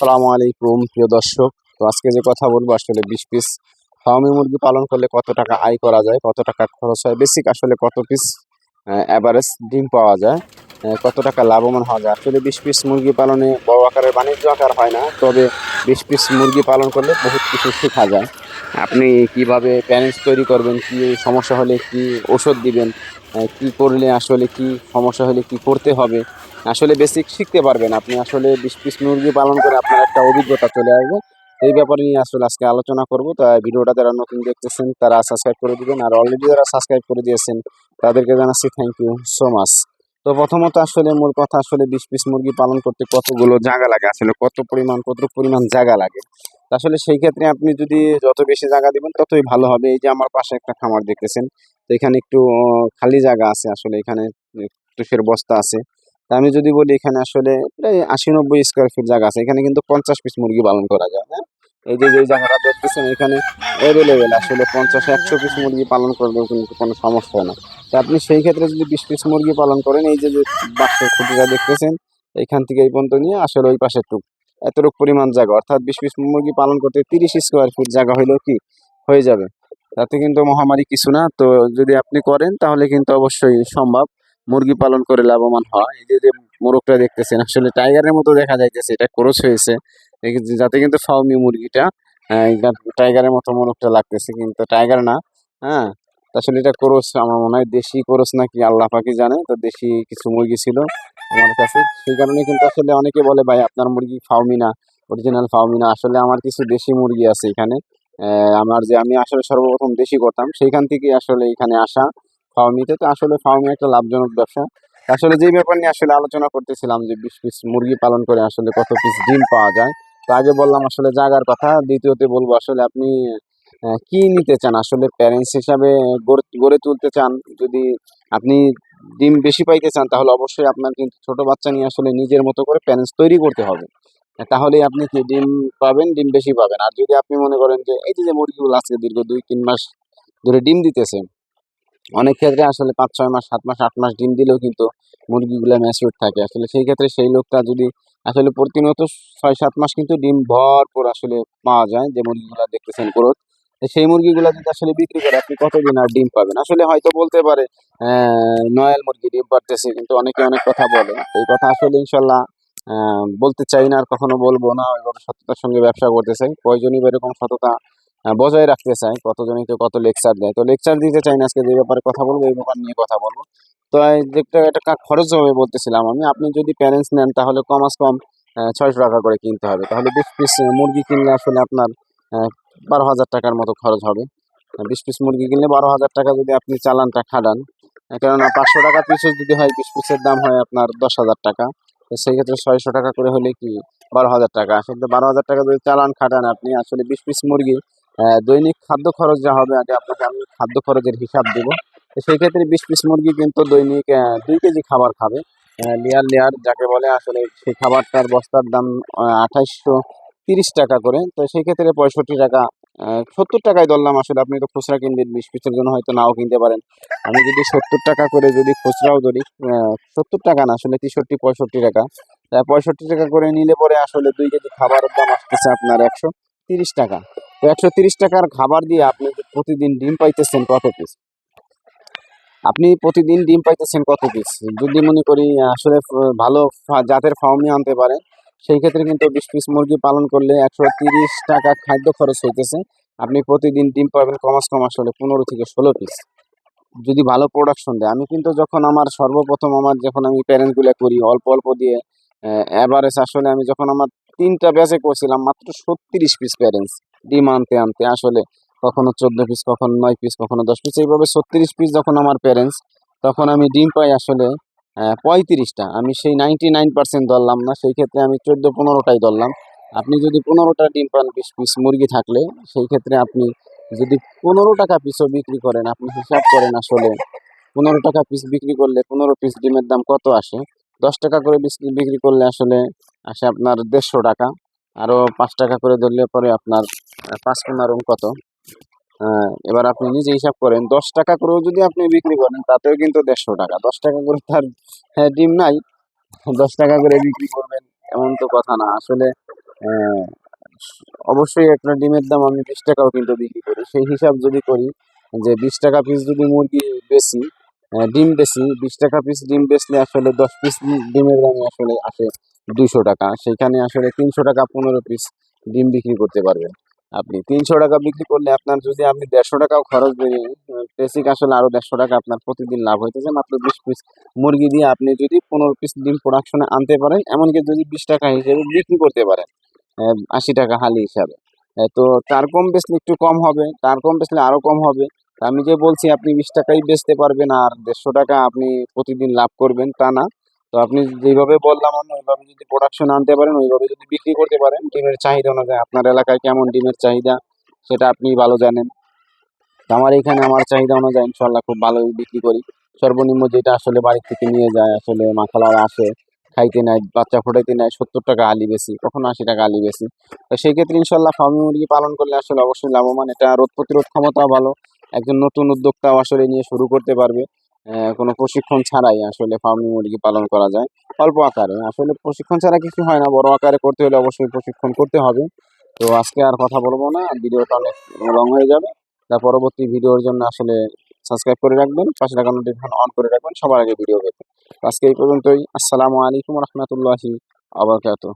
আসসালামু আলাইকুম প্রিয় দর্শক। তো আজকে যে কথা বলবো আসলে 20 পিস ফার্মি মুরগি পালন করলে কত টাকা আয় করা যায়, কত টাকা খরচ হয়, বেসিক আসলে কত পিস এভারেজ ডিম পাওয়া যায়, কত টাকা লাভবান হওয়া যায়। আসলে 20 পিস মুরগি পালনে বড় আকারের বাণিজ্য আকার হয় না, তবে 20 পিস মুরগি পালন করলে বহুত কিছু শেখা যায়। আপনি কিভাবে প্যারেন্টস তৈরি করবেন, কি সমস্যা হলে কি ওষুধ দিবেন, কি করলে আসলে কি সমস্যা হলে কি করতে হবে, আসলে বেসিক শিখতে পারবেন। আপনি আসলে 20 পিস মুরগি পালন করে আপনার একটা অভিজ্ঞতা চলে আসবে। এই ব্যাপারে নিয়ে আসলে আজকে আলোচনা করব। তাই ভিডিওটা যারা নতুন দেখতেছেন তারা সাবস্ক্রাইব করে দিবেন, আর অলরেডি যারা সাবস্ক্রাইব করে দিয়েছেন তাদেরকে জানাচ্ছি থ্যাংক ইউ সো মাচ। তো প্রথমত আসলে মূল কথা, আসলে 20 পিস মুরগি পালন করতে কতগুলো জায়গা লাগে, আসলে কতটুকু পরিমাণ জায়গা লাগে। তো আসলে সেই ক্ষেত্রে আপনি যদি যত বেশি জায়গা দিবেন ততই ভালো হবে। এই যে আমার পাশে একটা খামার দেখতেছেন, তো এখানে একটু খালি জায়গা আছে, আসলে এখানে তুষের বস্তা আছে। তা আমি যদি বলি এখানে আসলে প্রায় 80-90 স্কোয়ার ফিট জায়গা আছে, এখানে কিন্তু 50 পিস মুরগি পালন করা যায়। হ্যাঁ, এই যে যে জায়গাটা দেখতেছেন এখানে অ্যাভেলেবেল আসলে 50-100 পিস মুরগি পালন করলেও কিন্তু কোনো সমস্যা হয় না। তা আপনি সেই ক্ষেত্রে যদি 20 পিস মুরগি পালন করেন, এই যে যে বাক্সের খুঁটিটা দেখতেছেন এইখান থেকে এই পর্যন্ত নিয়ে আসলে ওই পাশে এতটুক পরিমাণ জায়গা, অর্থাৎ 20 পিস মুরগি পালন করতে 30 স্কোয়ার ফিট জায়গা হইলেও কি হয়ে যাবে। তাতে কিন্তু মহামারী কিছু না। তো যদি আপনি করেন তাহলে কিন্তু অবশ্যই সম্ভব মুরগি পালন করে লাভবান হয়। এই যে যে মোরগটা দেখতেছেন আসলে টাইগারের মতো দেখা যাইতেছে, এটা ক্রস হয়েছে যাতে কিন্তু ফার্মি মুরগিটা টাইগারের মতো মোরগটা লাগতেছে, কিন্তু টাইগার না। হ্যাঁ, তো আসলে এটা ক্রস, আমার মনে হয় দেশি ক্রস নাকি আল্লাহ পাকি জানে। তো দেশি কিছু মুরগি ছিল আমার কাছে, সেই কারণে কিন্তু আসলে অনেকে বলে ভাই আপনার মুরগি ফার্মি না, অরিজিনাল ফার্মি না। আসলে আমার কিছু দেশি মুরগি আছে এখানে। আমি আসলে সর্বপ্রথম দেশি করতাম, সেইখান থেকে আসলে এখানে আসা ফার্মিতে। তো আসলে ফার্মি একটা লাভজনক ব্যবসা। আসলে যে ব্যাপার নিয়ে আসলে আলোচনা করতেছিলাম যে 20 পিস মুরগি পালন করে আসলে কত পিস ডিম পাওয়া যায়। তো আগে বললাম আসলে জায়গার কথা, দ্বিতীয়তে বলবো আসলে আপনি কি নিতে চান, আসলে প্যারেন্টস হিসাবে গড়ে গড়ে তুলতে চান। যদি আপনি ডিম বেশি পাইতে চান তাহলে অবশ্যই আপনার কিন্তু ছোট বাচ্চা নিয়ে আসলে নিজের মতো করে প্যারেন্টস তৈরি করতে হবে। তাহলেই আপনি কি ডিম পাবেন, ডিম বেশি পাবেন। আর যদি আপনি মনে করেন যে এই যে যে মুরগিগুলো আজকে দীর্ঘ 2-3 মাস ধরে ডিম দিতেছে, অনেক ক্ষেত্রে আসলে 5-6 মাস, 7 মাস, 8 মাস ডিম দিলেও কিন্তু মুরগিগুলা ম্যাচিউর থাকে। আসলে সেই ক্ষেত্রে সেই লোকটা যদি আসলে প্রতিনিয়ত 6-7 মাস কিন্তু ডিম ভরপুর আসলে পাওয়া যায়, যে মুরগিগুলা দেখতেছেন গ্রোথ, সেই মুরগিগুলা যদি আসলে বিক্রি করে আপনি কতদিন আর ডিম পাবেন। আসলে হয়তো বলতে পারে নয়াল মুরগি ডিম পারতেছে, কিন্তু অনেকে অনেক কথা বলে। এই কথা আসলে ইনশাল্লাহ বলতে চাই না, আর কখনো বলবো না। ওইভাবে সততার সঙ্গে ব্যবসা করতে চাই, প্রয়োজনীয় এরকম সততা বজায় রাখতে চাই। কতজনই তো কত লেকচার দেয়, তো লেকচার দিতে চাই না। আজকে যে ব্যাপারে কথা বলবো এই ব্যাপার নিয়ে কথা বলবো। তো এই যেটা এটা খরচ হবে বলতেছিলাম আমি, আপনি যদি প্যারেন্টস নেন তাহলে কমাস কম 600 টাকা করে কিনতে হবে। তাহলে 20 পিস মুরগি কিনলে আসলে আপনার 12,000 টাকার মতো খরচ হবে। 20 পিস মুরগি কিনলে 12,000 টাকা যদি আপনি চালানটা খাটান, কেননা 500 টাকা পিছু যদি হয়, 20 পিসের দাম হয় আপনার 10,000 টাকা। তো সেই ক্ষেত্রে 600 টাকা করে হলে কি 12,000 টাকা। আসলে 12,000 টাকা যদি চালান খাটান আপনি, আসলে 20 পিস মুরগি দৈনিক খাদ্য খরচ যা হবে, আগে আপনাকে আমি খাদ্য খরচের হিসাব দিব। তো সেই ক্ষেত্রে 20 পিস মুরগি কিন্তু দৈনিক 2 কেজি খাবার খাবে, লেয়ার লেয়ার যাকে বলে। আসলে সেই খাবারটার বস্তার দাম 2830 টাকা করে। তো সেই ক্ষেত্রে 65 টাকা, 70 টাকায় ধরলাম। আসলে আপনি তো খুচরা কিনবেন, 20 পিসের জন্য হয়তো নাও কিনতে পারেন। আমি যদি 70 টাকা করে যদি খুচরাও ধরি, 70 টাকা না আসলে 63-65 টাকা, 65 টাকা করে নিলে পরে আসলে 2 কেজি খাবারের দাম আসতেছে আপনার 130 টাকা। তো 130 টাকার খাবার দিয়ে আপনি যে প্রতিদিন ডিম পাইতেছেন কত পিস, আপনি প্রতিদিন ডিম পাইতেছেন কত পিস, যদি মনে করি আসলে ভালো জাতের ফার্মই আনতে পারেন, সেই ক্ষেত্রে কিন্তু 20 পিস মুরগি পালন করলে 130 টাকা খাদ্য খরচ হইতেছে। আপনি প্রতিদিন ডিম পাবেন কমাস কম আসলে 15 থেকে 16 পিস, যদি ভালো প্রোডাকশন দেয়। আমি কিন্তু যখন আমার সর্বপ্রথম যখন আমি প্যারেন্টস গুলা করি অল্প অল্প দিয়ে, এভারেজ আসলে আমি যখন আমার 3টা ব্যাচে করছিলাম মাত্র 36 পিস প্যারেন্টস ডিম আনতে আনতে, আসলে কখনো 14 পিস, কখনো 9 পিস, কখনো 10 পিস, এইভাবে 36 পিস যখন আমার প্যারেন্টস, তখন আমি ডিম পাই আসলে 35টা। আমি সেই 99% ধরলাম না, সেই ক্ষেত্রে আমি 14-15টাই ধরলাম। আপনি যদি 15টা ডিম পান 20 পিস মুরগি থাকলে, সেই ক্ষেত্রে আপনি যদি 15 টাকা পিসও বিক্রি করেন, আপনি হিসাব করেন আসলে 15 টাকা পিস বিক্রি করলে 15 পিস ডিমের দাম কত আসে। 10 টাকা করে বিক্রি করলে আসলে আসে আপনার 150 টাকা। আরো 5 টাকা করে ধরলে পরে আপনার 5-15 কত। এবার আপনি নিজে হিসাব করেন, 10 টাকা করেও যদি আপনি বিক্রি করেন তাতেও কিন্তু 150 টাকা। 10 টাকা করে তার ডিম নাই, 10 টাকা করে বিক্রি করবেন এমন তো কথা না আসলে। আহ, অবশ্যই একটা ডিমের দাম আমি 20 টাকাও কিন্তু বিক্রি করি। সেই হিসাব যদি করি যে 20 টাকা পিস যদি মুরগি বেশি, ডিম বেশি, 20 টাকা পিস ডিম বেচলে আসলে 10 পিস ডিমের দামে আসলে আসে 200 টাকা। সেখানে আসলে 300 টাকা 15 পিস ডিম বিক্রি করতে পারবেন। আপনি 300 টাকা বিক্রি করলে আপনার যদি আপনি 150 টাকাও খরচ বেরিয়ে বেসিক আসলে আরো 150 টাকা আপনার প্রতিদিন লাভ হইতেছে মাত্র 20 পিস মুরগি দিয়ে। আপনি যদি 15 পিস ডিম প্রোডাকশনে আনতে পারেন, এমনকি যদি 20 টাকা হিসেবে বিক্রি করতে পারেন 80 টাকা হালি হিসাবে, তো তার কম বেচলে একটু কম হবে, তার কম বেচলে আরো কম হবে। তা আমি যে বলছি আপনি 20 টাকাই বেচতে পারবেন আর 150 টাকা আপনি প্রতিদিন লাভ করবেন তা না। তো আপনি যেভাবে বললাম আমি ওইভাবে যদি প্রোডাকশন আনতে পারেন, ওইভাবে যদি বিক্রি করতে পারেন, ডিমের চাহিদা অনুযায়ী আপনার এলাকায় কেমন ডিমের চাহিদা সেটা আপনি ভালো জানেন। তো আমার এখানে আমার চাহিদা অনুযায়ী ইনশাল্লাহ খুব ভালোই বিক্রি করি। সর্বনিম্ন যেটা আসলে বাড়ি থেকে নিয়ে যায়, আসলে মাখালারা আসে খাইতে নেয়, বাচ্চা ফোটাইতে নেয়, 70 টাকা আলি বেশি, কখনো 80 টাকা আলি বেশি। তো সেই ক্ষেত্রে ইনশাল্লাহ ফার্মি মুরগি পালন করলে আসলে অবশ্যই লাভবান। এটা রোগ প্রতিরোধ ক্ষমতাও ভালো, একজন নতুন উদ্যোক্তাও আসলে নিয়ে শুরু করতে পারবে। কোনো প্রশিক্ষণ ছাড়াই আসলে ফার্মি মুরগি পালন করা যায় অল্প আকারে। আসলে প্রশিক্ষণ ছাড়া কিছু হয় না, বড় আকারে করতে হলে অবশ্যই প্রশিক্ষণ করতে হবে। তো আজকে আর কথা বলবো না, ভিডিওটা অনেক লং হয়ে যাবে। তার পরবর্তী ভিডিওর জন্য আসলে সাবস্ক্রাইব করে রাখবেন, পাশে থাকা নোটিফিকেশন অন করে রাখবেন সবার আগে ভিডিও পেতে। তো আজকে এই পর্যন্তই। আসসালামু আলাইকুম রহমতুল্লাহি আবরকাতুহ।